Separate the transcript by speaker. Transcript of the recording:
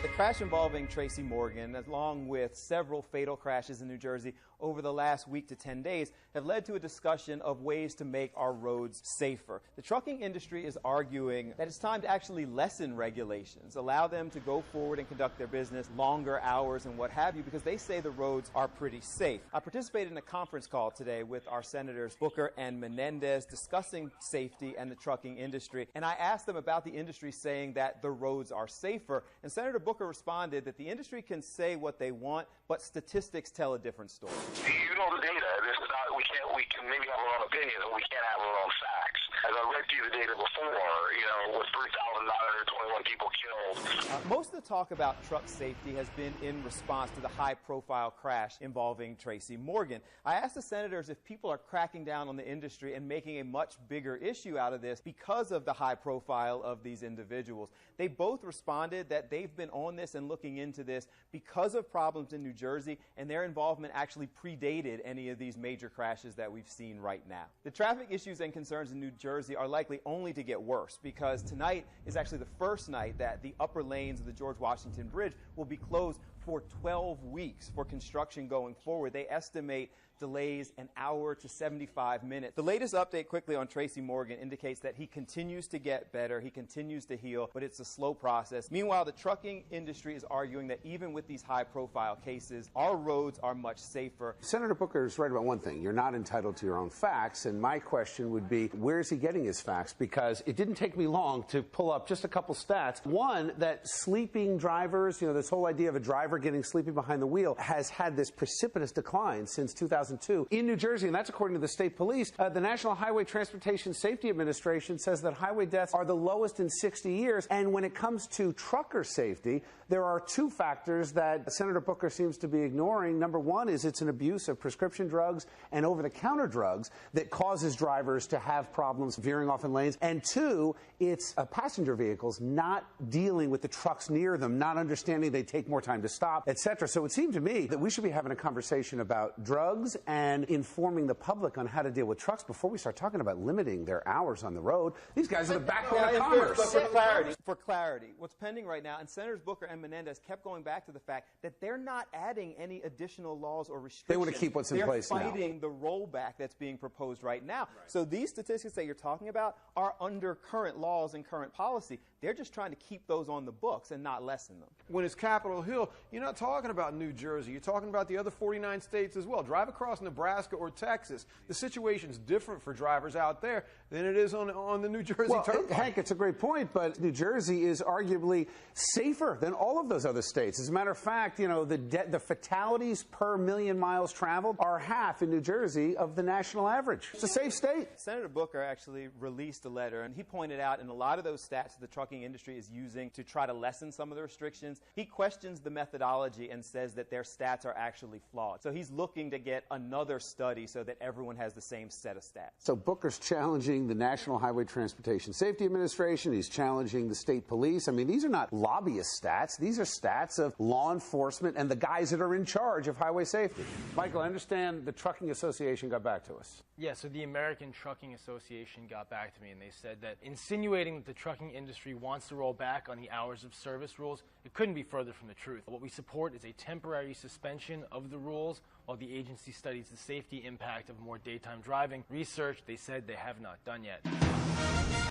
Speaker 1: The crash involving Tracy Morgan, along with several fatal crashes in New Jersey over the last week to 10 days, have led to a discussion of ways to make our roads safer. The trucking industry is arguing that it's time to actually lessen regulations, allow them to go forward and conduct their business longer hours and what have you, because they say the roads are pretty safe. I participated in a conference call today with our senators Booker and Menendez discussing safety and the trucking industry, and I asked them about the industry saying that the roads are safer, and Senator Booker responded that the industry can say what they want, but statistics tell a different story.
Speaker 2: You know the data. This is not, we can maybe have our own opinion, but we can't have our own facts. As I read to you the data before, with 3,921 people killed.
Speaker 1: Most of the talk about truck safety has been in response to the high-profile crash involving Tracy Morgan. I asked the senators if people are cracking down on the industry and making a much bigger issue out of this because of the high profile of these individuals. They both responded that they've been on this and looking into this because of problems in New Jersey, and their involvement actually predated any of these major crashes that we've seen right now. The traffic issues and concerns in New Jersey are likely only to get worse, because tonight is actually the first night that the upper lanes of the George Washington Bridge will be closed for 12 weeks for construction going forward. They estimate delays an hour to 75 minutes. The latest update quickly on Tracy Morgan indicates that he continues to get better, he continues to heal, but it's a slow process. Meanwhile, the trucking industry is arguing that even with these high-profile cases, our roads are much safer.
Speaker 3: Senator Booker is right about one thing. You're not entitled to your own facts, and my question would be, where is he getting his facts? Because it didn't take me long to pull up just a couple stats. One, that sleeping drivers, this whole idea of a driver getting sleepy behind the wheel has had this precipitous decline since 2002 in New Jersey, and that's according to the state police. The National Highway Transportation Safety Administration says that highway deaths are the lowest in 60 years, and when it comes to trucker safety, there are two factors that Senator Booker seems to be ignoring. Number one is it's an abuse of prescription drugs and over-the-counter drugs that causes drivers to have problems veering off in lanes, and two, it's passenger vehicles not dealing with the trucks near them, not understanding they take more time to stop, etc. So it seemed to me that we should be having a conversation about drugs and informing the public on how to deal with trucks before we start talking about limiting their hours on the road. These guys are the backbone of commerce.
Speaker 1: For clarity, what's pending right now, and Senators Booker and Menendez kept going back to the fact that they're not adding any additional laws or restrictions.
Speaker 3: They want to keep what's in place now.
Speaker 1: They're fighting the rollback that's being proposed right now. Right. So these statistics that you're talking about are under current laws and current policy. They're just trying to keep those on the books and not lessen them.
Speaker 4: When it's Capitol Hill, you're not talking about New Jersey. You're talking about the other 49 states as well. Drive across Nebraska or Texas. The situation's different for drivers out there than it is on the New Jersey turnpike.
Speaker 3: Hank, it's a great point, but New Jersey is arguably safer than all of those other states. As a matter of fact, the fatalities per million miles traveled are half in New Jersey of the national average. It's a safe state.
Speaker 1: Senator Booker actually released a letter, and he pointed out in a lot of those stats the trucking industry is using to try to lessen some of the restrictions, he questions the methodology and says that their stats are actually flawed. So he's looking to get another study so that everyone has the same set of stats.
Speaker 3: So Booker's challenging the National Highway Transportation Safety Administration. He's challenging the state police. I mean, these are not lobbyist stats. These are stats of law enforcement and the guys that are in charge of highway safety. Michael, I understand the Trucking Association got back to us.
Speaker 5: Yeah, so the American Trucking Association got back to me, and they said that insinuating that the trucking industry wants to roll back on the hours of service rules, it couldn't be further from the truth. What we support is a temporary suspension of the rules while the agency studies the safety impact of more daytime driving. Research, they said, they have not done yet.